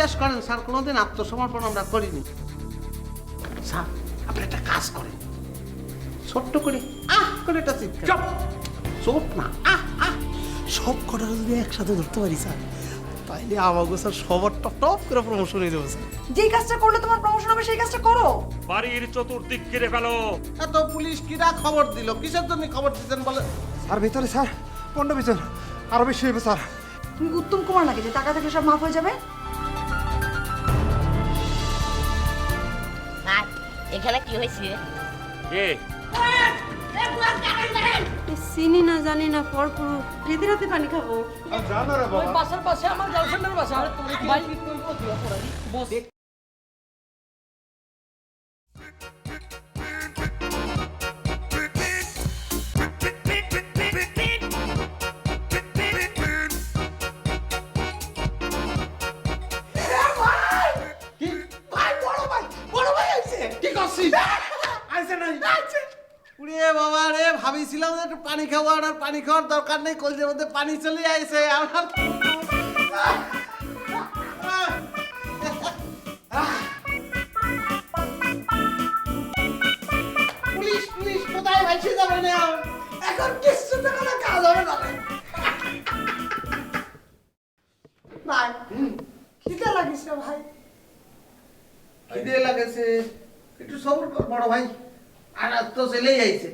বিশ্বাস করেন স্যার, কোনোদিন আত্মসমর্পণ আমরা করিনি। স্যার আপনি একটা কাজ করেন, ছোট্ট করে করে একটা চিৎকার। চুপ, চোপ না, সব কটা যদি একসাথে ধরতে পারি স্যার, তাইলে আমাকে স্যার সবার টপ টপ করে প্রমোশন হয়ে যাবে স্যার। যেই কাজটা করলে তোমার প্রমোশন হবে সেই কাজটা করো। বাড়ির চতুর্দিক ঘিরে ফেলো। এত পুলিশ কিরা খবর দিল, কিসের জন্য খবর দিচ্ছেন বলে? স্যার ভিতরে স্যার, পণ্য বিচন আরো বেশি হইবে স্যার। তুমি উত্তম কুমার নাকি যে টাকা থাকলে সব মাফ হয়ে যাবে? আর এখানে কি হয়েছে? এ চিনি না জানি না, পরপর রেতে রাতে পানি খাবো। জানো রে বাবা, বাসার পাশে আমার গার্লফ্রেন্ডের বাসা। ভাই বস। উড়িয়ে বাবা রে, ভাবিছিলাম যে একটু পানি খাবো, আর পানি খাওয়ার দরকার নেই, কলজের মধ্যে পানি চলে আইছে আমার। পুলিশ পুলিশ কোথায় ভাইসে যাবে না এখন, কিছুতে কোনো কাজ হবে না। ভাই খিদে লাগিছে ভাই। খিদে লাগেছে, একটু সবর কর বড় ভাই, আর তো চলেই আইছে।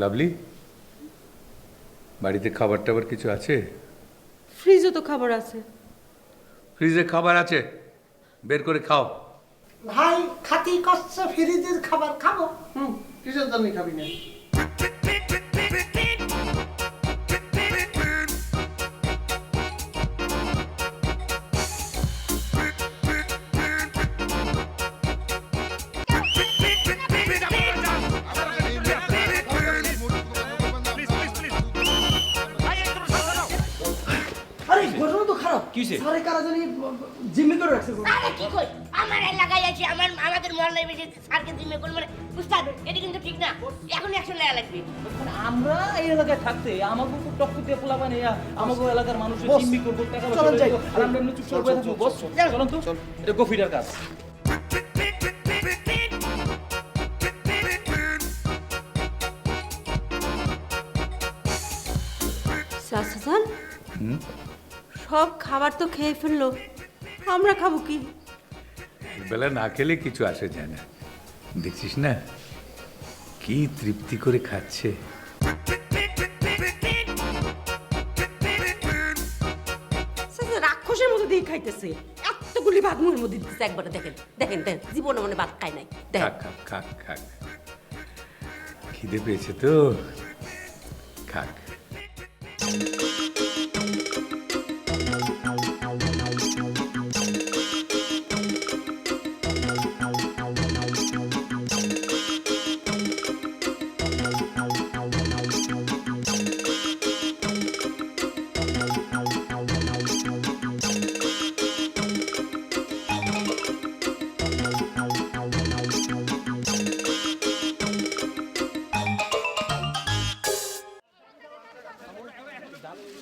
লাভলি, বাড়িতে খাবার টাবার কিছু আছে? ফ্রিজে তো খাবার আছে। ফ্রিজে খাবার আছে, বের করে খাও। ভাই খাতি কষ্ট ফ্রিজের খাবার খাবো। কিসের জন্য খাবি না? আরে ঘটনা তো খারাপ। কিসে? স্যারে কারা জানি জিম্মি করে রাখছে। আরে কি কই? আমার এলাকায় আছে, আমাদের মহল্লায় বেশি সার্কে জিমে কোন মানে উস্তাদ, এটা কিন্তু ঠিক না। এখন অ্যাকশন নেওয়া লাগবে। আমরা এই এলাকায় থাকতে আমাকে খুব টক্কর দিয়ে পোলা বানিয়ে আমাকে এলাকার মানুষের জিম্মি করবো, টাকা পয়সা চলেন যাই। করবো, আর আমরা এমনি চুপচাপ বসে থাকবো। বস, চলুন তো, এটা গফিরার কাজ। চাচান, সব খাবার তো খেয়ে ফেললো, আমরা খাবো কি? বেলা না খেলে কিছু আসে যায় না, দেখছিস না কি তৃপ্তি করে খাচ্ছে। চাচা রাক্ষসের মতো দিয়ে খাইতেছে, এতগুলি ভাত মুখের মধ্যে দিতেছে একবারে। দেখেন দেখেন দেখেন, জীবনে মনে ভাত খায় নাই। খাক দেখেন খাক খাক খাক, খিদে পেয়েছে তো, খাক।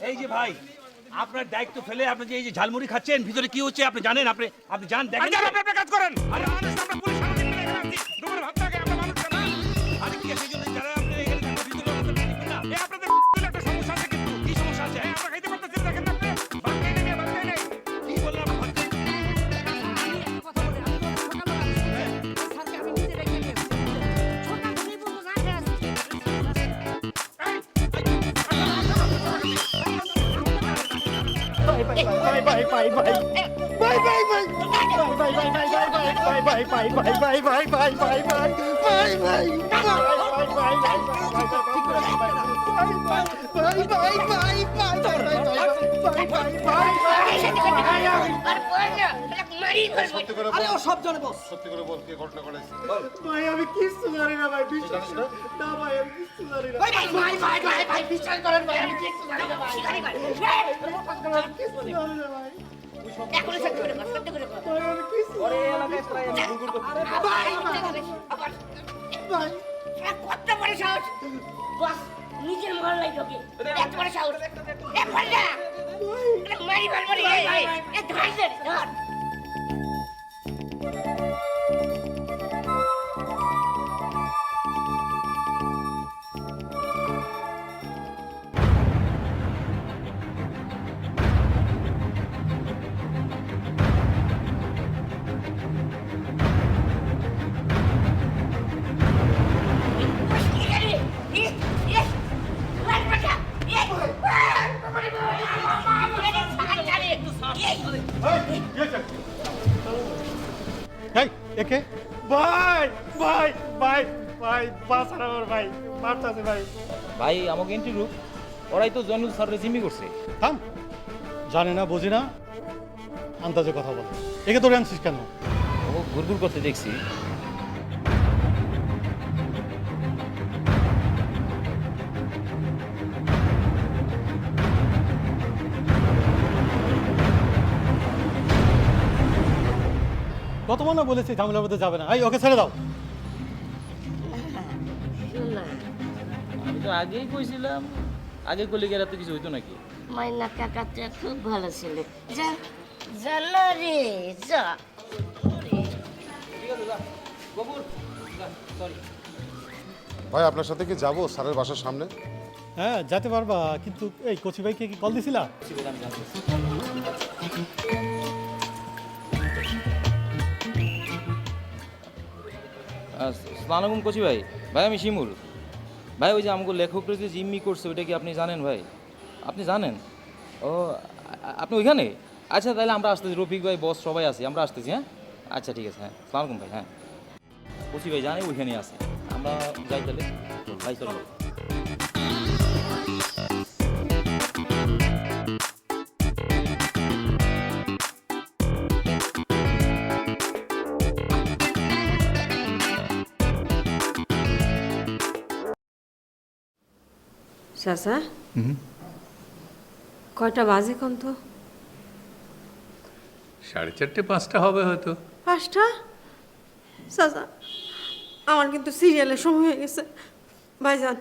এই যে ভাই, আপনার দায়িত্ব ফেলে আপনি যে এই যে ঝালমুড়ি খাচ্ছেন, ভিতরে কি হচ্ছে আপনি জানেন? আপনি জান, দেখেন। আপনি কাজ করেন। আরে মানুষ আমরা পুলিশ সামনে নিয়ে এখানে আসছি, দুপুরে ভাত থাকে আমরা মানুষ না। আরে কি আছে জন্য যারা আপনি এখানে ভিতরে না, এই আপনাদের একটা সমস্যা আছে, কিন্তু কি সমস্যা আছে? এই আমরা খাইতে পারতেছি না, দেখেন না আপনি ভাত খাই না, ভাত খাই না। কি বললাম ভাত খাই? আরে ও সব জানে বস। সত্যি করে বল, কে ঘটনা ঘটাইছে? ভাই আমি কিছু জানি না ভাই, বিশ্বাস না ভাই, আমি কিছু জানি না। বিশ্বাস করেন ভাই, আমি কিছু জানি না ভাই। জানি না ভাই। এখন সত্যি করে কর, সত্যি করে কর। ভাই আমি কিছু ওরে এলাকায় প্রায় আমি গুড় গুড় করতে। ভাই আবার ভাই কত বড় সাহস! বস নিজের মহল্লায় ঢোকে, এত বড় সাহস! এ ফল্লা! মারি মারমারি এ ধরছে ধর এই একে ভাই ভাই ভাই ভাই বাঁচান আমার ভাই মারতাছে ভাই। ভাই আমাকে এন্ট্রি গ্রুপ ওরাই তো জয়নুল স্যারের জিম্মি করছে। থাম, জানে না বোঝে না আন্দাজে কথা বলে। একে ধরে আনছিস কেন? ও ঘুরঘুর করতে দেখছি। কতবার না বলেছি ঝামেলার মধ্যে যাবে না। এই ওকে ছেড়ে দাও। আমি তো আগেই কইছিলাম, আগে করলে গেলে তো কিছু হইতো নাকি? মাইনা কাকাটা খুব ভালো ছেলে যা জানো রে যা ঠিক আছে যা গফুর যা, সরি। ভাই আপনার সাথে কি যাবো স্যারের বাসার সামনে? হ্যাঁ যেতে পারবা, কিন্তু এই কচি ভাইকে কি কল দিছিলা? আমি জানতেছি। আসসালামু আলাইকুম কচি ভাই। ভাই আমি শিমুল। ভাই ওই যে আমাকে লেখকরা যে জিম্মি করছে ওইটা কি আপনি জানেন ভাই? আপনি জানেন? ও আপনি ওইখানে? আচ্ছা তাহলে আমরা আসতেছি, রফিক ভাই বস সবাই আছি, আমরা আসতেছি। হ্যাঁ আচ্ছা ঠিক আছে। হ্যাঁ আসসালামু আলাইকুম ভাই। হ্যাঁ কচি ভাই জানে ওইখানেই আছে, আমরা যাই তাহলে। ভাই চলো। চাচা কয়টা বাজে কোন তো? 4:30 5টা হবে হয়তো। 5টা? চাচা আমার কিন্তু সিরিয়ালের সময় হয়ে গেছে। ভাইজান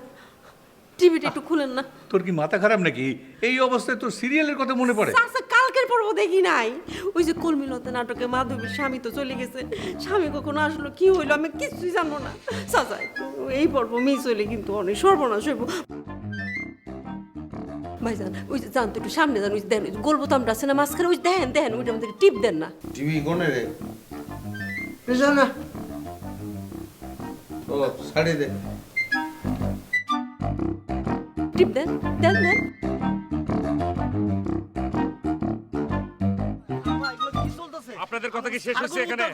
টিভিটা একটু খুলেন না। তোর কি মাথা খারাপ নাকি? এই অবস্থায় তোর সিরিয়ালের কথা মনে পড়ে? চাচা কালকের পর্ব দেখি নাই? ওই যে কলমিলতে নাটকে মাধবীর স্বামী তো চলে গেছে, স্বামী কখনো আসলো কি হইলো আমি কিছুই জানবো না। চাচা এই পর্ব মিস হইলে কিন্তু অনেক সর্বনাশ হইব। ভাইজান ওই যে জানতো একটু সামনে যান, ওই যে দেন ওই গোল বোতামটা আছে না মাঝখানে, ওই দেখেন দেখেন ওইটা আমাদেরকে টিপ দেন না। টিভি কোনে রে? বুঝলো ও ছাড়ি দে। টিপ দেন দেন দেন। আপনাদের কথা কি শেষ হচ্ছে এখানে?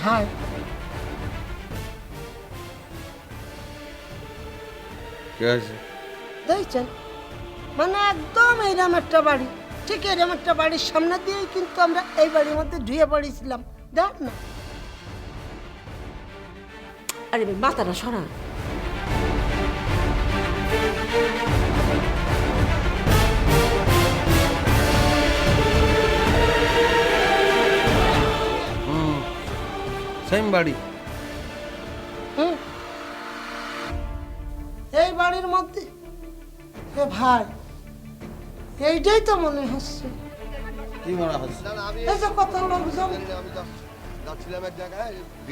ভাই কি হয়েছে দেখছেন, মানে একদম এইরকম একটা বাড়ি, ঠিক এরকম একটা বাড়ির সামনে দিয়েই কিন্তু আমরা এই বাড়ির মধ্যে ঢুয়ে পড়েছিলাম। দেখ না আরে ভাই মাথাটা সরা। সেম বাড়ি। এই বাড়ির মধ্যে এ ভাই এইটাই তো মনে হচ্ছে। কি মনে হচ্ছে? এই যে কত লোকজন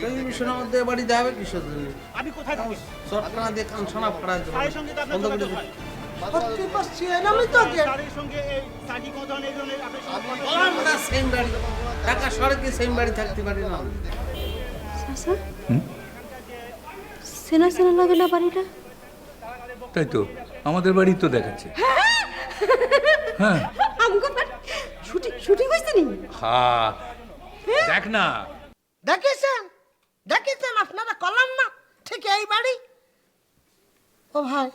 টেলিভিশনের মধ্যে এ বাড়ি যাবে কিসের জন্য? আমি কোথায় থাকি? সরকার দিয়ে কান শোনা পড়ার জন্য তার সঙ্গে তো আপনার বন্ধ করে যোগাযোগ দিবি। হয়। সত্যি করছি এরকমই তো যে তাদের সঙ্গে এই সাজি কজন এই জন্য আপনার সঙ্গে আমরা সেম বাড়ি, ঢাকা শহরে কি সেম বাড়ি থাকতে পারি না? চাচা চেনা চেনা লাগে না বাড়িটা? তাই তো আমাদের বাড়ি তো দেখাচ্ছে। হ্যাঁ আমগো শুটিং শুটিং হইছে নি? হ্যাঁ দেখ না। দেখেছেন দেখেছেন আপনারা কলাম না ঠিক এই বাড়ি। ও ভাই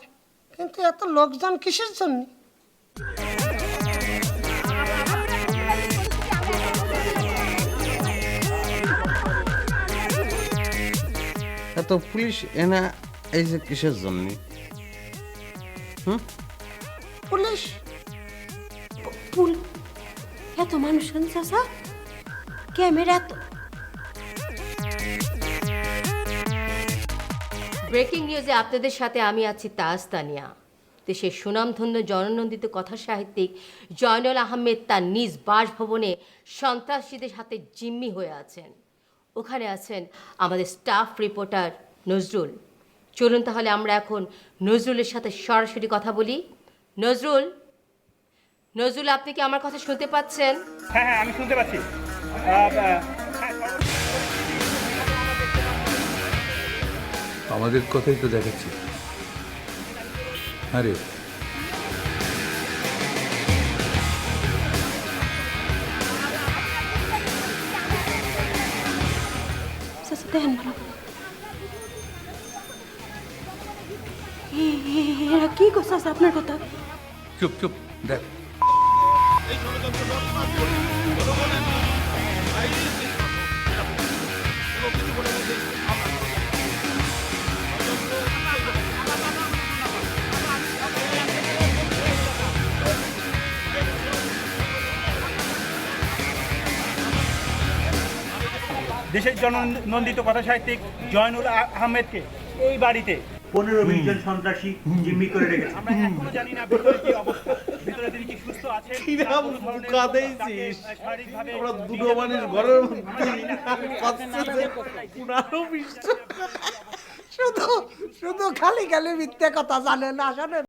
কিন্তু এত লোকজন কিসের জন্য? এত পুলিশ এনে এই যে কিসের জন্য? পুলিশ পুল এত মানুষ কেন চাচা? ক্যামেরা এত ব্রেকিং নিউজে আপনাদের সাথে আমি আছি তাজ তানিয়া। দেশের সুনামধন্য জননন্দিত কথা সাহিত্যিক জয়নুল আহমেদ তার নিজ বাসভবনে সন্ত্রাসীদের হাতে জিম্মি হয়ে আছেন। ওখানে আছেন আমাদের স্টাফ রিপোর্টার নজরুল। চলুন তাহলে আমরা এখন নজরুলের সাথে সরাসরি কথা বলি। নজরুল, নজরুল, আপনি কি আমার কথা শুনতে পাচ্ছেন? হ্যাঁ হ্যাঁ, আমি শুনতে পাচ্ছি। আমাদের কথাই তো দেখাচ্ছি। আরে চাচা দেখেন ভালো করে। এরা কি করছে আপনার কথা? চুপ চুপ, দেখ। দেশের জননন্দিত কথা সাহিত্যিক জয়নুল আহমেদকে এই বাড়িতে 15-20 জন সন্ত্রাসী জিম্মি করে রেখেছে। আমরা এখনো জানি না ভিতরে কি অবস্থা, ভিতরে তিনি কি সুস্থ আছেন। শারীরিকভাবে আমরা দুটো মানুষ ঘরের মধ্যে শুধু শুধু খালি খালি মিথ্যে কথা জানে না, শোনেন।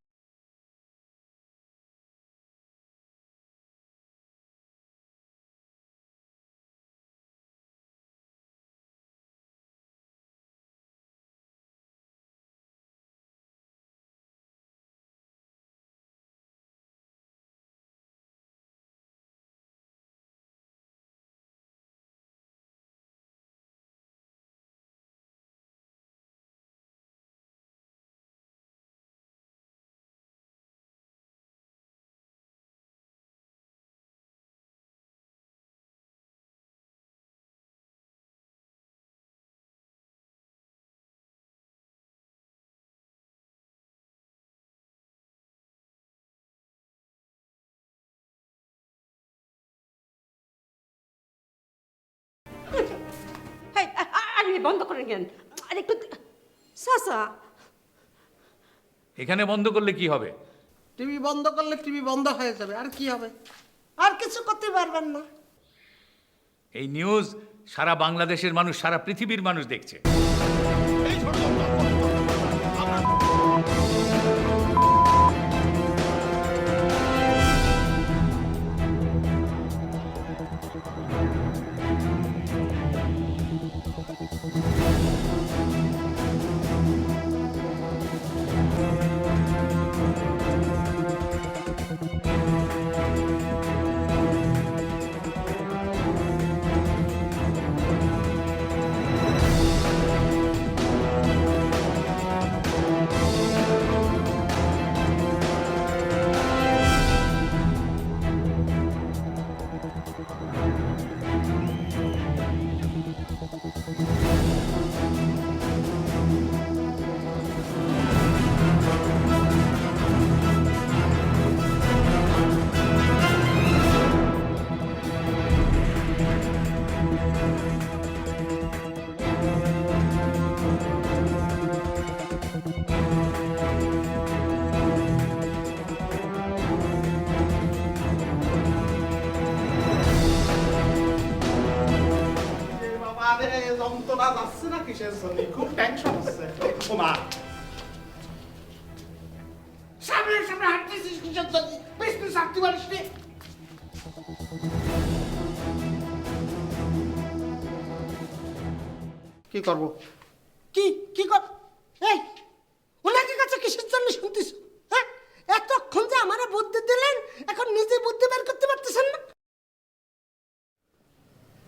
আরে বন্ধ করেন কেন? আরে একটু চাচা, এখানে বন্ধ করলে কি হবে? টিভি বন্ধ করলে টিভি বন্ধ হয়ে যাবে, আর কি হবে? আর কিছু করতে পারবেন না। এই নিউজ সারা বাংলাদেশের মানুষ, সারা পৃথিবীর মানুষ দেখছে। যন্ত্রণা যাচ্ছে না কিসের জন্য? খুব টেনশন হচ্ছে। সামনে সামনে হাঁটতেছিস কিসের জন্য? পিছনে চাকরি পারিস নি? কি করব? কি কি কর? এই ওনাকে কাছে কিসের জন্য শুনতিস? হ্যাঁ, এতক্ষণ যে আমারে বুদ্ধি দিলেন, এখন নিজে বুদ্ধি বের করতে পারতেছেন না।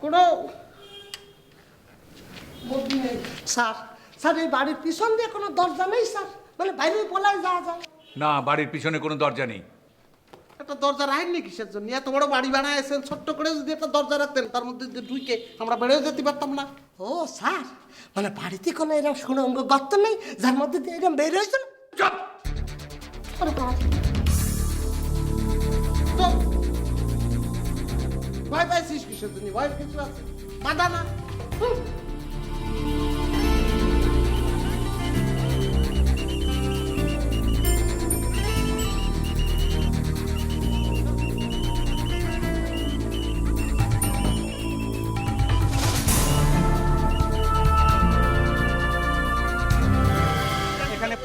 কোনো স্যার, স্যার এই বাড়ির পিছন দিয়ে কোনো দরজা নেই স্যার, মানে বাইরে পলায় যাওয়া যায়। না, বাড়ির পিছনে কোনো দরজা নেই। একটা দরজা রাখেননি কিসের জন্য? এত বড় বাড়ি বানাইছেন, ছোট্ট করে যদি একটা দরজা রাখতেন তার মধ্যে দিয়ে ঢুকে আমরা বেড়েও যেতে পারতাম না। ও স্যার, মানে বাড়িতে কোনো এরকম সুড়ঙ্গ গর্ত নেই যার মধ্যে দিয়ে এরকম বের হয়েছেন? চুপ! আরে বাবা, চুপ! ভয় পাইছিস কিসের জন্য? ভয় কিছু আছে? বাধা না।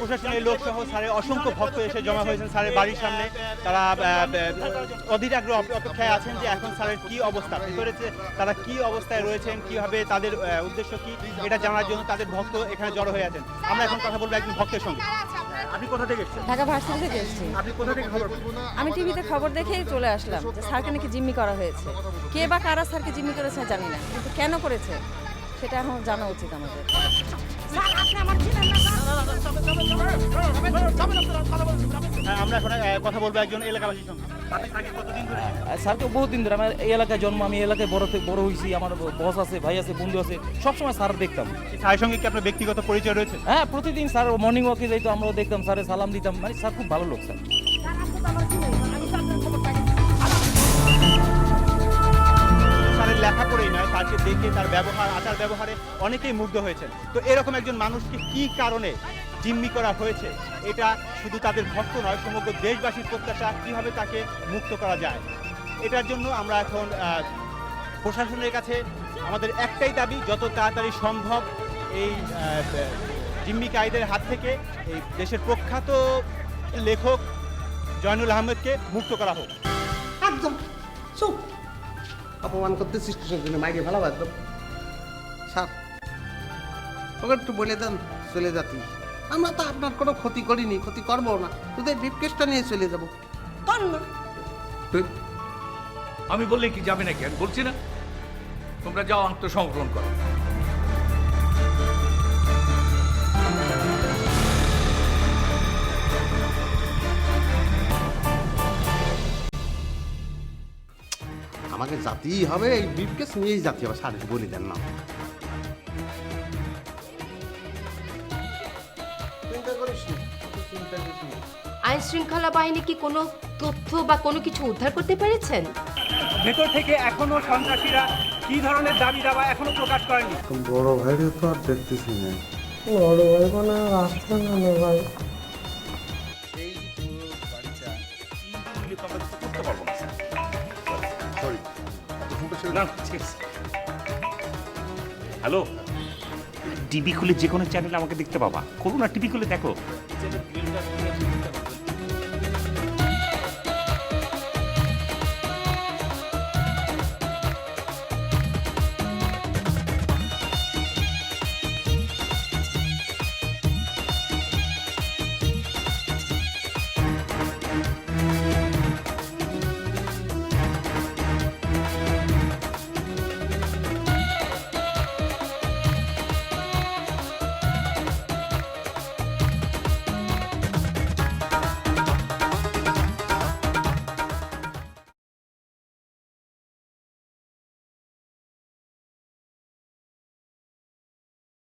প্রশাসনের লোক সহ স্যারের অসংখ্য ভক্ত এসে জমা হয়েছেন স্যারের বাড়ির সামনে। তারা অধীর আগ্রহ অপেক্ষায় আছেন যে এখন স্যারের কি অবস্থা, ভিতরে তারা কি অবস্থায় রয়েছেন, কিভাবে তাদের উদ্দেশ্য কি, এটা জানার জন্য তাদের ভক্ত এখানে জড়ো হয়ে আছেন। আমরা এখন কথা বলবো একজন ভক্তের সঙ্গে। আপনি কোথা থেকে এসেছেন? ঢাকা ভার্সিটি থেকে এসেছি। আপনি কোথা থেকে খবর? আমি টিভিতে খবর দেখেই চলে আসলাম যে স্যারকে নাকি জিম্মি করা হয়েছে। কে বা কারা স্যারকে জিম্মি করেছে জানি না, কিন্তু কেন করেছে সেটা এখন জানা উচিত আমাদের। আমরা এখন কথা বলবো একজন এলাকাবাসীর সঙ্গে। আপনি স্যারকে কতদিন ধরে চেনেন? স্যারকে বহুদিন ধরে, আমার এই এলাকায় জন্ম, আমি এই এলাকায় বড় হয়েছি, আমার বস আছে, ভাই আছে, বন্ধু আছে, সবসময় স্যার দেখতাম। স্যারের সঙ্গে কি আপনার ব্যক্তিগত পরিচয় রয়েছে? হ্যাঁ, প্রতিদিন স্যার মর্নিং ওয়াকে যাইতো, আমরাও দেখতাম, স্যারে সালাম দিতাম, মানে স্যার খুব ভালো লোক স্যার। স্যারের লেখা পড়েই নয়, স্যারকে দেখে তার ব্যবহার, আচার ব্যবহারে অনেকেই মুগ্ধ হয়েছেন। তো এরকম একজন মানুষকে কি কারণে জিম্মি করা হয়েছে, এটা শুধু তাদের ভক্ত নয়, সমগ্র দেশবাসীর প্রত্যাশা কিভাবে তাকে মুক্ত করা যায়। এটার জন্য আমরা এখন প্রশাসনের কাছে আমাদের একটাই দাবি, যত তাড়াতাড়ি সম্ভব এই জিম্মিকারীদের হাত থেকে এই দেশের প্রখ্যাত লেখক জয়নুল আহমেদকে মুক্ত করা হোক। একদম চুপ, অপমান করতেছিস কিসের জন্য? মাইকে ভালো একদম। স্যার ওকে একটু বলে দেন চলে যাতি। আমরা তো আপনার কোনো ক্ষতি করিনি, ক্ষতি করবো না, তোদের ব্রিফকেসটা নিয়ে চলে যাবো। কর না। আমি বললে কি যাবে নাকি? আমি বলছি না, তোমরা যাও আত্মসমর্পণ করো। আমাকে জাতেই হবে, এই ব্রিফকেস নিয়েই জাতি হবে। স্যার বলে দেন না। চিন্তা করিস না, চিন্তা করিস না। আইন শৃঙ্খলা বাহিনী কি কোনো তথ্য বা কোনো কিছু উদ্ধার করতে পেরেছেন? ভেতর থেকে এখনো সন্ত্রাসীরা কি ধরনের দাবি দাবা এখনো প্রকাশ করেনি। বড় ভাইরে তো আর দেখতেছি না। বড় ভাই মানে আসবে না ভাই। হ্যালো, টিভি খুলে যে কোনো চ্যানেল আমাকে দেখতে পাবা। করো না, টিভি খুলে দেখো।